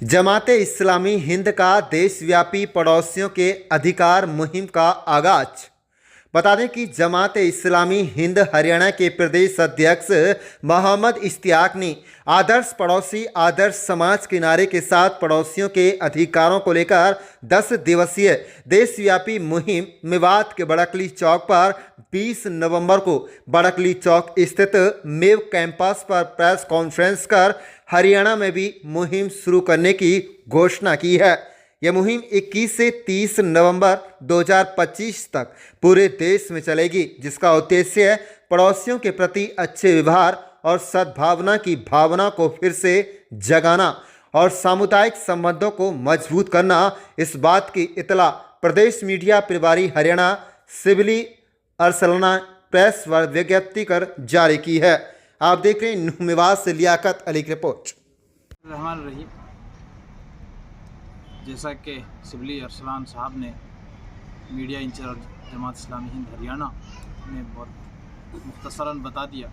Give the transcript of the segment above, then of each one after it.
जमाते इस्लामी हिंद का देशव्यापी पड़ोसियों के अधिकार मुहिम का आगाज। बता दें कि जमाते इस्लामी हिंद हरियाणा के प्रदेश अध्यक्ष मोहम्मद इश्तियाक ने आदर्श पड़ोसी आदर्श समाज के नारे के साथ पड़ोसियों के अधिकारों को लेकर 10 दिवसीय देशव्यापी मुहिम मेवात के बड़कली चौक पर 20 नवंबर को बड़कली चौक स्थित मेव कैंपस पर प्रेस कॉन्फ्रेंस कर हरियाणा में भी मुहिम शुरू करने की घोषणा की है। यह मुहिम 21 से 30 नवंबर 2025 तक पूरे देश में चलेगी, जिसका उद्देश्य है पड़ोसियों के प्रति अच्छे व्यवहार और सद्भावना की भावना को फिर से जगाना और सामुदायिक संबंधों को मजबूत करना। इस बात की इतला प्रदेश मीडिया प्रभारी हरियाणा सिविली अरसलना प्रेस व विज्ञप्ति कर जारी की है। आप देख रहे हैं मेवात से लियाकत अली की रिपोर्ट। रहमान रहीम। जैसा कि सिविली अरसलान साहब ने मीडिया इंचार्ज जमात इस्लामी हिंद हरियाणा ने बहुत मुख्तसरन बता दिया,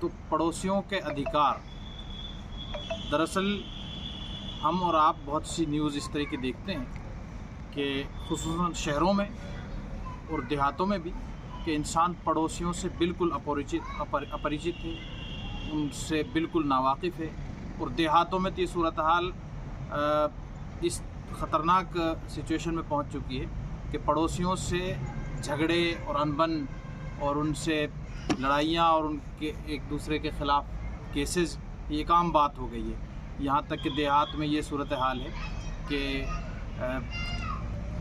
तो पड़ोसियों के अधिकार, दरअसल हम और आप बहुत सी न्यूज़ इस तरह की देखते हैं कि खुसूसन शहरों में और देहातों में भी कि इंसान पड़ोसियों से बिल्कुल अपरिचित है, उनसे बिल्कुल नावाकिफ़ है। और देहातों में तो ये सूरत हाल इस ख़तरनाक सिचुएशन में पहुंच चुकी है कि पड़ोसियों से झगड़े और अनबन और उनसे लड़ाइयाँ और उनके एक दूसरे के ख़िलाफ़ केसेस ये एक आम बात हो गई है। यहाँ तक कि देहात में ये सूरत हाल है कि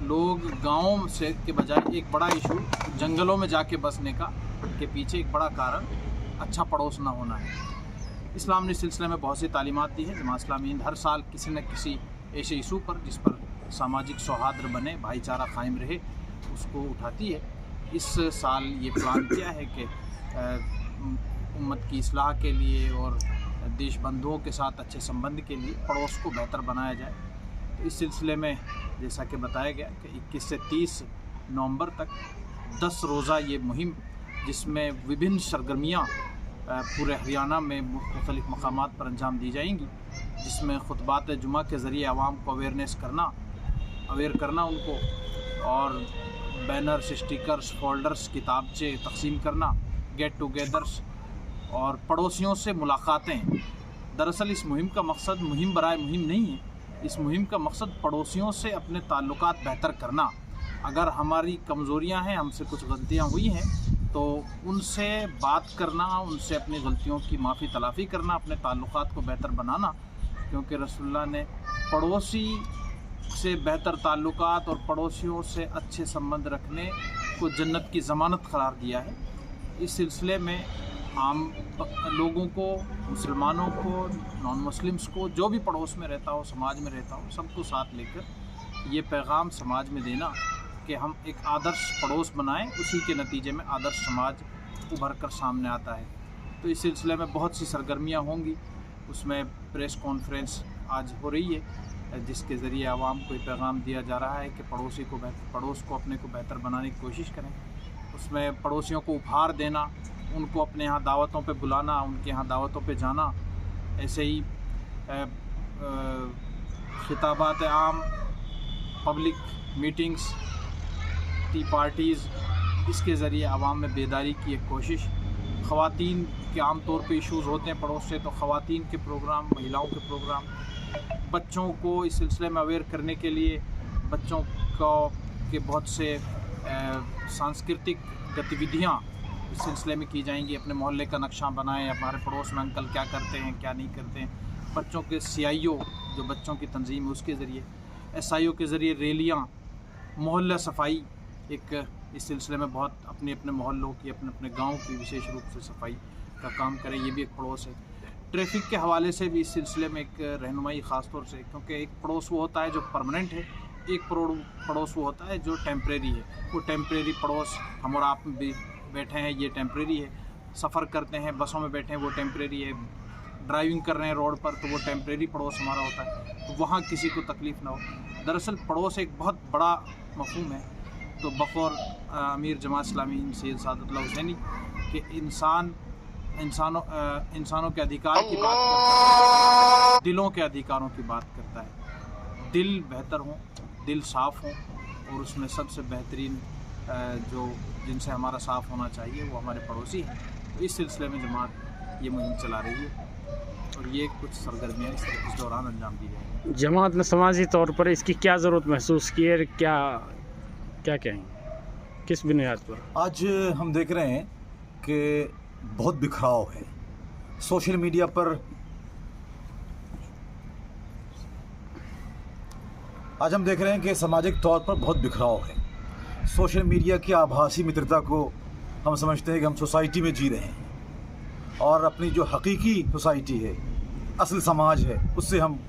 लोग गाँव से के बजाय एक बड़ा इशू जंगलों में जाके बसने का के पीछे एक बड़ा कारण अच्छा पड़ोस ना होना है। इस्लाम ने इस सिलसिले में बहुत सी तालीमात दी है। जमात इस्लामी हिंद हर साल किसी न किसी ऐसे इशू पर जिस पर सामाजिक सौहार्द बने, भाईचारा कायम रहे, उसको उठाती है। इस साल ये प्लान किया है कि उम्मत की इस्लाह के लिए और देश बंधुओं के साथ अच्छे संबंध के लिए पड़ोस को बेहतर बनाया जाए। तो इस सिलसिले में जैसा कि बताया गया कि 21 से 30 नवंबर तक 10 रोज़ा ये मुहिम, जिसमें विभिन्न सरगर्मियाँ पूरे हरियाणा में मुख्तलिफ़ मकामात पर अंजाम दी जाएंगी, जिसमें खुतबात जुमा के ज़रिए आवाम को अवेयर करना उनको, और बैनर्स, स्टिकर्स, फोल्डर्स, किताबचे तकसीम करना, गेट टुगेदर्स और पड़ोसियों से मुलाकातें। दरअसल इस मुहिम का मकसद मुहिम बराए मुहिम नहीं है। इस मुहिम का मकसद पड़ोसियों से अपने ताल्लुकात बेहतर करना। अगर हमारी कमज़ोरियाँ हैं, हमसे कुछ गलतियाँ हुई हैं, तो उनसे बात करना, उनसे अपनी गलतियों की माफ़ी तलाफ़ी करना, अपने ताल्लुकात को बेहतर बनाना, क्योंकि रसूलुल्लाह ने पड़ोसी से बेहतर ताल्लुकात और पड़ोसियों से अच्छे संबंध रखने को जन्नत की ज़मानत करार दिया है। इस सिलसिले में आम लोगों को, मुसलमानों को, नॉन मुस्लिम्स को, जो भी पड़ोस में रहता हो, समाज में रहता हो, सबको साथ लेकर ये पैगाम समाज में देना कि हम एक आदर्श पड़ोस बनाएं, उसी के नतीजे में आदर्श समाज उभर कर सामने आता है। तो इस सिलसिले में बहुत सी सरगर्मियाँ होंगी। उसमें प्रेस कॉन्फ्रेंस आज हो रही है, जिसके ज़रिए आवाम को ये पैगाम दिया जा रहा है कि पड़ोस को अपने को बेहतर बनाने की कोशिश करें। उसमें पड़ोसियों को उपहार देना, उनको अपने यहाँ दावतों पे बुलाना, उनके यहाँ दावतों पे जाना, ऐसे ही खिताबात आम, पब्लिक मीटिंग्स, टी पार्टीज़, इसके ज़रिए आवाम में बेदारी की एक कोशिश। ख़वातीन के आम तौर पे इश्यूज़ होते हैं पड़ोस से, तो ख़वातीन के प्रोग्राम, महिलाओं के प्रोग्राम, बच्चों को इस सिलसिले में अवेयर करने के लिए बच्चों को के बहुत से सांस्कृतिक गतिविधियाँ इस सिलसिले में की जाएंगी। अपने मोहल्ले का नक्शा बनाएं, हमारे पड़ोस में अंकल क्या करते हैं, क्या नहीं करते हैं। बच्चों के CIO जो बच्चों की तंजीम है, उसके ज़रिए, SIO के ज़रिए रैलियाँ, मोहल्ला सफाई, एक इस सिलसिले में बहुत अपने अपने मोहल्लों की, अपने अपने गांव की विशेष रूप से सफाई का काम करें, ये भी एक पड़ोस है। ट्रैफिक के हवाले से भी इस सिलसिले में एक रहनुमाई ख़ास तौर से, क्योंकि एक पड़ोस वो होता है जो परमानेंट है, एक पड़ोस वो होता है जो टेम्परेरी है। वो टेम्परेरी पड़ोस हम और आप भी बैठे हैं, ये टेम्परेरी है। सफ़र करते हैं, बसों में बैठे हैं, वो टेम्परेरी है। ड्राइविंग कर रहे हैं रोड पर, तो वो टेम्परेरी पड़ोस हमारा होता है, तो वहाँ किसी को तकलीफ़ ना हो। दरअसल पड़ोस एक बहुत बड़ा मफ़हूम है। तो बक़ौर अमीर जमात इस्लामी सैयद सादतुल्लाह हुसैनी कि इंसान इंसानों के अधिकार की बात करता है, दिलों के अधिकारों की बात करता है। दिल बेहतर हों, दिल साफ़ हों, और उसमें सबसे बेहतरीन जो जिनसे हमारा साफ़ होना चाहिए वो हमारे पड़ोसी हैं। तो इस सिलसिले में जमात ये मुहिम चला रही है और ये कुछ सरगर्मियाँ इस दौरान अंजाम दी जाएंगी। जमात ने समाजी तौर पर इसकी क्या ज़रूरत महसूस की है, क्या क्या कहेंगे, किस बुनियाद पर? आज हम देख रहे हैं कि बहुत बिखराव है सोशल मीडिया पर। आज हम देख रहे हैं कि सामाजिक तौर पर बहुत बिखराव है। सोशल मीडिया की आभासी मित्रता को हम समझते हैं कि हम सोसाइटी में जी रहे हैं और अपनी जो हकीकी सोसाइटी है, असल समाज है, उससे हम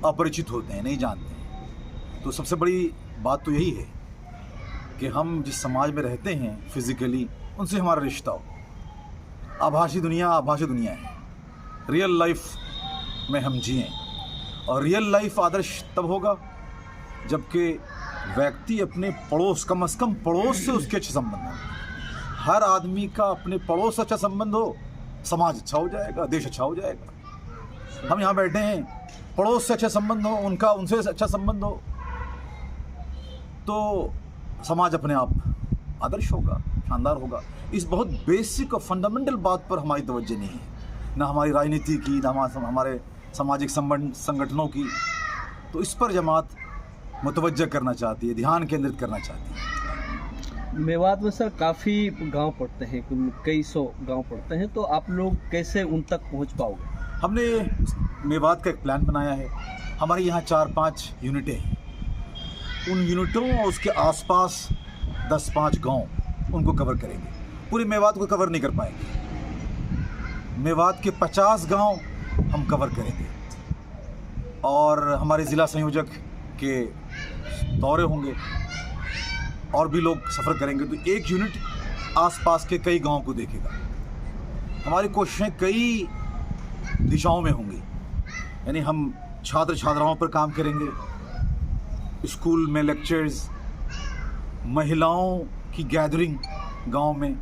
अपरिचित होते हैं, नहीं जानते हैं। तो सबसे बड़ी बात तो यही है कि हम जिस समाज में रहते हैं फिज़िकली, उनसे हमारा रिश्ता हो। आभासी दुनिया है, रियल लाइफ में हम जिएं। और रियल लाइफ आदर्श तब होगा जबकि व्यक्ति अपने पड़ोस, कम से कम पड़ोस से उसके अच्छे संबंध हो। हर आदमी का अपने पड़ोस से अच्छा संबंध हो, समाज अच्छा हो जाएगा, देश अच्छा हो जाएगा। हम यहाँ बैठे हैं, पड़ोस से अच्छा संबंध हो, उनका उनसे अच्छा संबंध हो, तो समाज अपने आप आदर्श होगा, शानदार होगा। इस बहुत बेसिक और फंडामेंटल बात पर हमारी तवज्जो नहीं है, ना हमारी राजनीति की, ना हमारे सामाजिक संगठनों की। तो इस पर जमात मुतवज्जह करना चाहती है, ध्यान केंद्रित करना चाहती है। मेवात में सर काफ़ी गांव पड़ते हैं, कई सौ गांव पड़ते हैं, तो आप लोग कैसे उन तक पहुंच पाओगे? हमने मेवात का एक प्लान बनाया है। हमारे यहाँ 4-5 यूनिटें हैं। उन यूनिटों और उसके आसपास 10-5 गांव उनको कवर करेंगे। पूरे मेवात को कवर नहीं कर पाएंगे। मेवात के 50 गांव हम कवर करेंगे और हमारे ज़िला संयोजक के दौरे होंगे और भी लोग सफ़र करेंगे। तो एक यूनिट आसपास के कई गांवों को देखेगा। हमारी कोशिशें कई दिशाओं में होंगी, यानी हम छात्र छात्राओं पर काम करेंगे, स्कूल में लेक्चर्स, महिलाओं की गैदरिंग गांव में,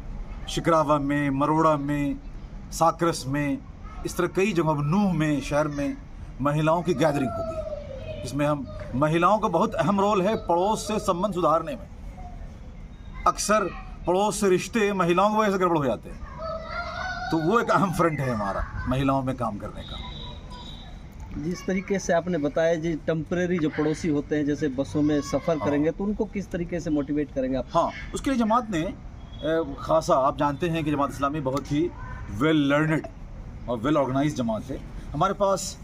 शिकरावा में, मरोड़ा में, साकरस में, इस तरह कई जगहों, नूह में, शहर में महिलाओं की गैदरिंग होगी, जिसमें हम महिलाओं का बहुत अहम रोल है पड़ोस से संबंध सुधारने में। अक्सर पड़ोस से रिश्ते महिलाओं की वजह से गड़बड़ हो जाते हैं, तो वो एक अहम फ्रंट है हमारा महिलाओं में काम करने का। जिस तरीके से आपने बताया जी, टेम्परेरी जो पड़ोसी होते हैं, जैसे बसों में सफ़र करेंगे, तो उनको किस तरीके से मोटिवेट करेंगे आप? हाँ, उसके लिए जमात ने खासा, आप जानते हैं कि जमात इस्लामी बहुत ही वेल लर्नड और वेल ऑर्गेनाइज जमात है। हमारे पास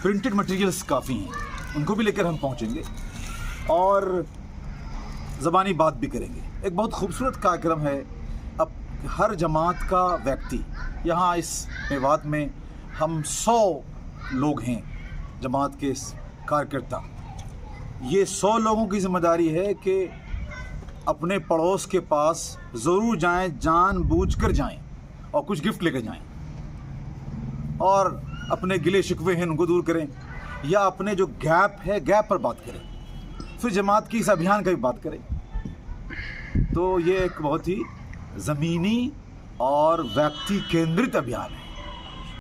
प्रिंटेड मटेरियल्स काफ़ी हैं, उनको भी लेकर हम पहुंचेंगे और ज़बानी बात भी करेंगे। एक बहुत खूबसूरत कार्यक्रम है। अब हर जमात का व्यक्ति, यहाँ इस मेवात में हम 100 लोग हैं जमात के कार्यकर्ता। ये 100 लोगों की जिम्मेदारी है कि अपने पड़ोस के पास ज़रूर जाएं, जानबूझकर जाएं और कुछ गिफ्ट लेकर जाएं और अपने गिले शिकवे हैं उनको दूर करें, या अपने जो गैप है गैप पर बात करें, फिर जमात की इस अभियान का भी बात करें। तो ये एक बहुत ही ज़मीनी और व्यक्ति केंद्रित अभियान है।